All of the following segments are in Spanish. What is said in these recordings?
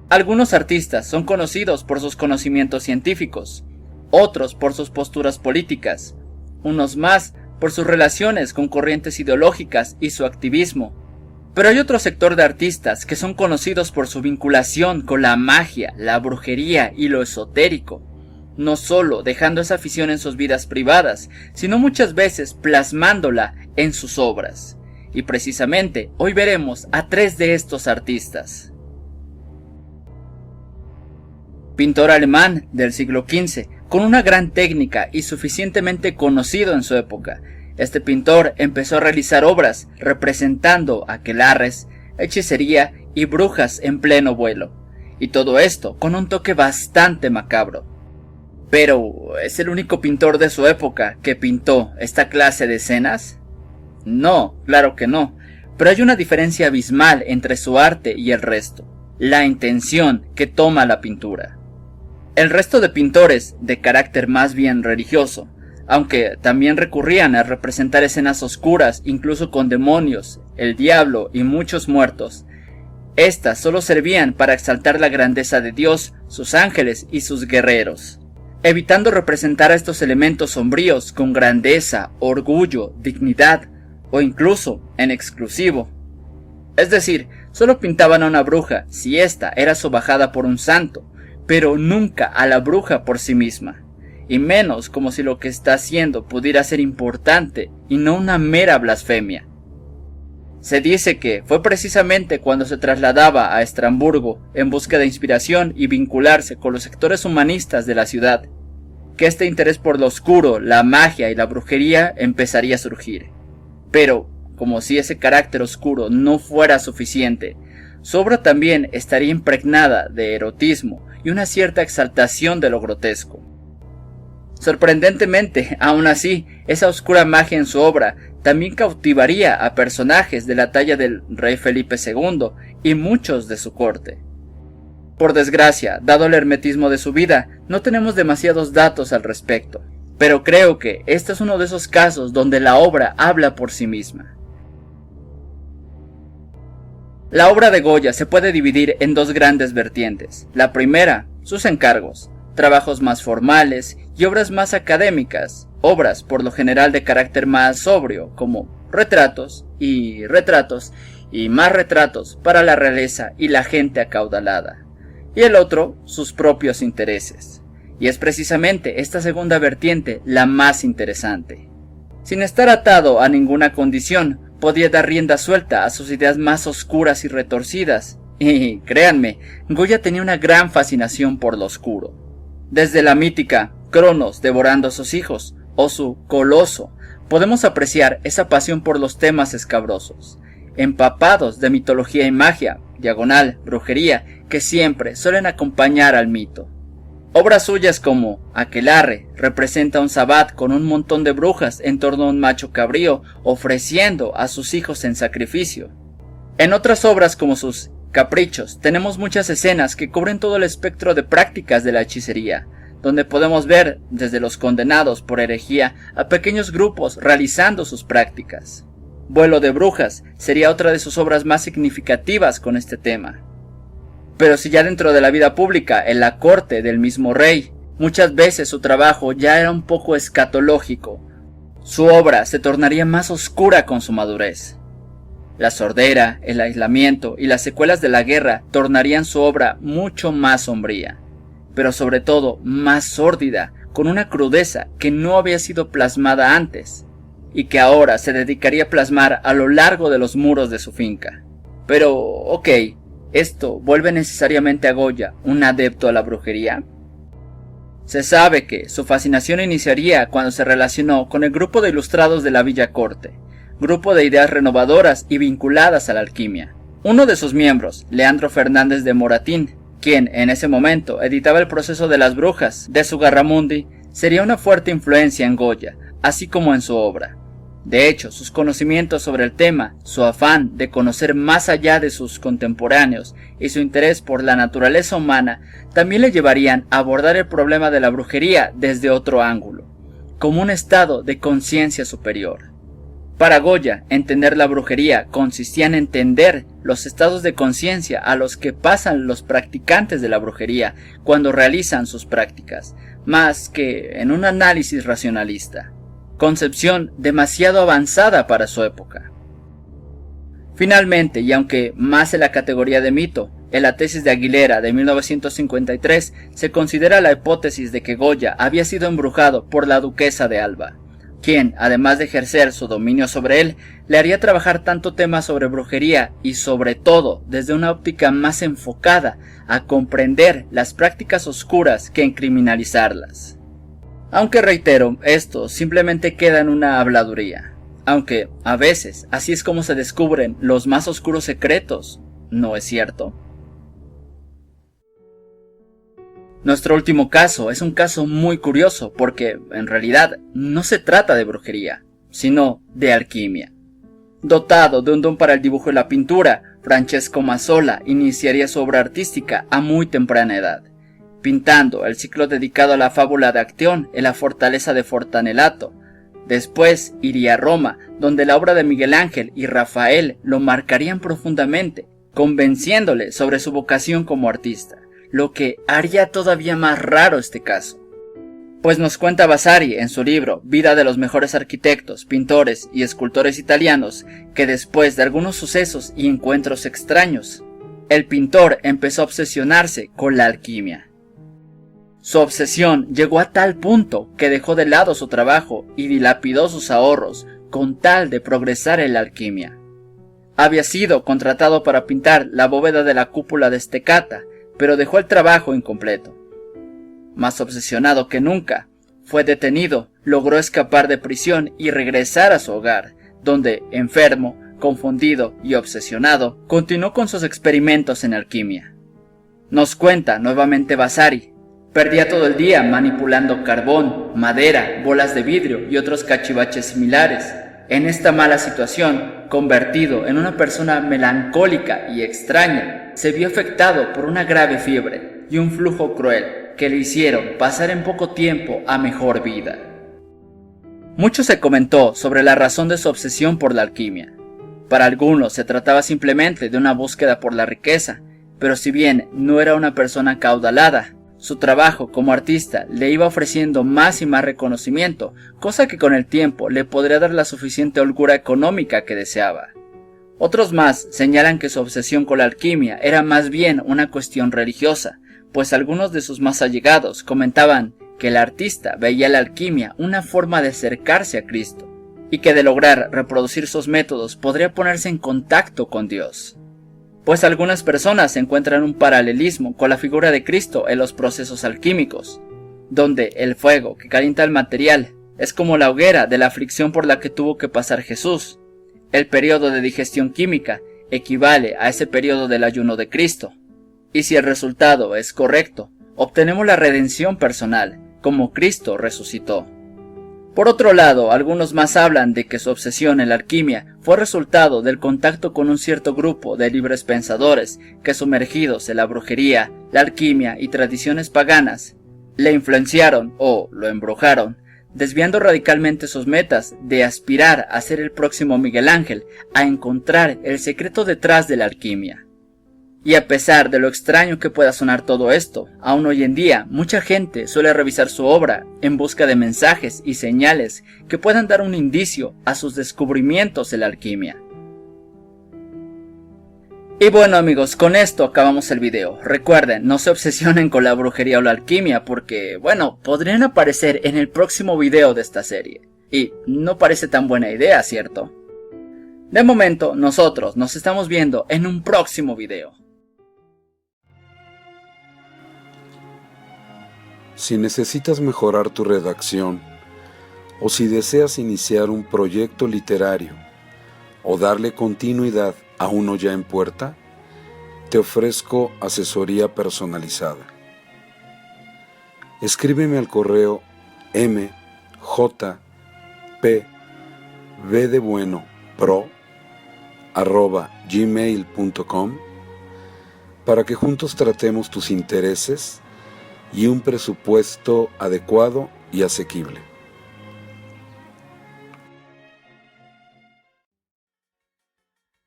Algunos artistas son conocidos por sus conocimientos científicos, otros por sus posturas políticas, unos más por sus relaciones con corrientes ideológicas y su activismo. Pero hay otro sector de artistas que son conocidos por su vinculación con la magia, la brujería y lo esotérico, no solo dejando esa afición en sus vidas privadas, sino muchas veces plasmándola en sus obras. Y precisamente hoy veremos a 3 de estos artistas. Pintor alemán del siglo XV, con una gran técnica y suficientemente conocido en su época. Este pintor empezó a realizar obras representando aquelarres, hechicería y brujas en pleno vuelo, y todo esto con un toque bastante macabro. ¿Pero es el único pintor de su época que pintó esta clase de escenas? No, claro que no, pero hay una diferencia abismal entre su arte y el resto, la intención que toma la pintura. El resto de pintores, de carácter más bien religioso, aunque también recurrían a representar escenas oscuras, incluso con demonios, el diablo y muchos muertos, estas solo servían para exaltar la grandeza de Dios, sus ángeles y sus guerreros, evitando representar a estos elementos sombríos con grandeza, orgullo, dignidad o incluso en exclusivo. Es decir, solo pintaban a una bruja si ésta era sobajada por un santo, pero nunca a la bruja por sí misma, y menos como si lo que está haciendo pudiera ser importante y no una mera blasfemia. Se dice que fue precisamente cuando se trasladaba a Estrasburgo en busca de inspiración y vincularse con los sectores humanistas de la ciudad, que este interés por lo oscuro, la magia y la brujería empezaría a surgir. Pero, como si ese carácter oscuro no fuera suficiente, su obra también estaría impregnada de erotismo y una cierta exaltación de lo grotesco. Sorprendentemente, aún así, esa oscura magia en su obra también cautivaría a personajes de la talla del rey Felipe II y muchos de su corte. Por desgracia, dado el hermetismo de su vida, no tenemos demasiados datos al respecto, pero creo que este es uno de esos casos donde la obra habla por sí misma. La obra de Goya se puede dividir en 2 grandes vertientes. La primera, sus encargos, trabajos más formales y obras más académicas, obras por lo general de carácter más sobrio, como retratos y más retratos para la realeza y la gente acaudalada. Y el otro, sus propios intereses. Y es precisamente esta segunda vertiente la más interesante. Sin estar atado a ninguna condición, podía dar rienda suelta a sus ideas más oscuras y retorcidas, y créanme, Goya tenía una gran fascinación por lo oscuro. Desde la mítica Cronos devorando a sus hijos, o su Coloso, podemos apreciar esa pasión por los temas escabrosos, empapados de mitología y magia, diagonal, brujería, que siempre suelen acompañar al mito. Obras suyas como Aquelarre representa un sabbat con un montón de brujas en torno a un macho cabrío ofreciendo a sus hijos en sacrificio. En otras obras como sus Caprichos tenemos muchas escenas que cubren todo el espectro de prácticas de la hechicería, donde podemos ver desde los condenados por herejía a pequeños grupos realizando sus prácticas. Vuelo de brujas sería otra de sus obras más significativas con este tema. Pero si ya dentro de la vida pública, en la corte del mismo rey, muchas veces su trabajo ya era un poco escatológico, su obra se tornaría más oscura con su madurez. La sordera, el aislamiento y las secuelas de la guerra tornarían su obra mucho más sombría, pero sobre todo más sórdida, con una crudeza que no había sido plasmada antes, y que ahora se dedicaría a plasmar a lo largo de los muros de su finca. Pero, ok, ¿esto vuelve necesariamente a Goya un adepto a la brujería? Se sabe que su fascinación iniciaría cuando se relacionó con el grupo de ilustrados de la Villa Corte, grupo de ideas renovadoras y vinculadas a la alquimia. Uno de sus miembros, Leandro Fernández de Moratín, quien en ese momento editaba El proceso de las brujas de Zugarramundi, sería una fuerte influencia en Goya, así como en su obra. De hecho, sus conocimientos sobre el tema, su afán de conocer más allá de sus contemporáneos y su interés por la naturaleza humana también le llevarían a abordar el problema de la brujería desde otro ángulo, como un estado de conciencia superior. Para Goya, entender la brujería consistía en entender los estados de conciencia a los que pasan los practicantes de la brujería cuando realizan sus prácticas, más que en un análisis racionalista, concepción demasiado avanzada para su época. Finalmente, y aunque más en la categoría de mito, en la tesis de Aguilera de 1953 se considera la hipótesis de que Goya había sido embrujado por la duquesa de Alba, quien, además de ejercer su dominio sobre él, le haría trabajar tanto temas sobre brujería y sobre todo desde una óptica más enfocada a comprender las prácticas oscuras que en criminalizarlas. Aunque reitero, esto simplemente queda en una habladuría, aunque a veces así es como se descubren los más oscuros secretos, ¿no es cierto? Nuestro último caso es un caso muy curioso porque, en realidad, no se trata de brujería, sino de alquimia. Dotado de un don para el dibujo y la pintura, Francesco Mazzola iniciaría su obra artística a muy temprana edad, pintando el ciclo dedicado a la fábula de Acteón en la fortaleza de Fortanelato. Después iría a Roma, donde la obra de Miguel Ángel y Rafael lo marcarían profundamente, convenciéndole sobre su vocación como artista, lo que haría todavía más raro este caso. Pues nos cuenta Vasari en su libro Vida de los mejores arquitectos, pintores y escultores italianos que después de algunos sucesos y encuentros extraños, el pintor empezó a obsesionarse con la alquimia. Su obsesión llegó a tal punto que dejó de lado su trabajo y dilapidó sus ahorros con tal de progresar en la alquimia. Había sido contratado para pintar la bóveda de la cúpula de Estecata, pero dejó el trabajo incompleto. Más obsesionado que nunca, fue detenido, logró escapar de prisión y regresar a su hogar, donde, enfermo, confundido y obsesionado, continuó con sus experimentos en alquimia. Nos cuenta nuevamente Vasari: perdía todo el día manipulando carbón, madera, bolas de vidrio y otros cachivaches similares. En esta mala situación, convertido en una persona melancólica y extraña, se vio afectado por una grave fiebre y un flujo cruel que le hicieron pasar en poco tiempo a mejor vida. Mucho se comentó sobre la razón de su obsesión por la alquimia. Para algunos se trataba simplemente de una búsqueda por la riqueza, pero si bien no era una persona acaudalada, su trabajo como artista le iba ofreciendo más y más reconocimiento, cosa que con el tiempo le podría dar la suficiente holgura económica que deseaba. Otros más señalan que su obsesión con la alquimia era más bien una cuestión religiosa, pues algunos de sus más allegados comentaban que el artista veía la alquimia una forma de acercarse a Cristo, y que de lograr reproducir sus métodos podría ponerse en contacto con Dios. Pues algunas personas encuentran un paralelismo con la figura de Cristo en los procesos alquímicos, donde el fuego que calienta el material es como la hoguera de la aflicción por la que tuvo que pasar Jesús. El periodo de digestión química equivale a ese periodo del ayuno de Cristo, y si el resultado es correcto, obtenemos la redención personal, como Cristo resucitó. Por otro lado, algunos más hablan de que su obsesión en la alquimia fue resultado del contacto con un cierto grupo de libres pensadores que, sumergidos en la brujería, la alquimia y tradiciones paganas, le influenciaron o lo embrujaron, desviando radicalmente sus metas de aspirar a ser el próximo Miguel Ángel, a encontrar el secreto detrás de la alquimia. Y a pesar de lo extraño que pueda sonar todo esto, aún hoy en día mucha gente suele revisar su obra en busca de mensajes y señales que puedan dar un indicio a sus descubrimientos en la alquimia. Y bueno amigos, con esto acabamos el video. Recuerden, no se obsesionen con la brujería o la alquimia porque, bueno, podrían aparecer en el próximo video de esta serie. Y no parece tan buena idea, ¿cierto? De momento, nosotros nos estamos viendo en un próximo video. Si necesitas mejorar tu redacción, o si deseas iniciar un proyecto literario, o darle continuidad a uno ya en puerta, te ofrezco asesoría personalizada. Escríbeme al correo mjpvdebuenopro@gmail.com para que juntos tratemos tus intereses y un presupuesto adecuado y asequible.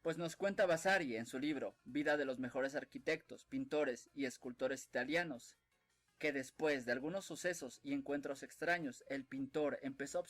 Pues nos cuenta Vasari en su libro Vida de los mejores arquitectos, pintores y escultores italianos, que después de algunos sucesos y encuentros extraños, el pintor empezó a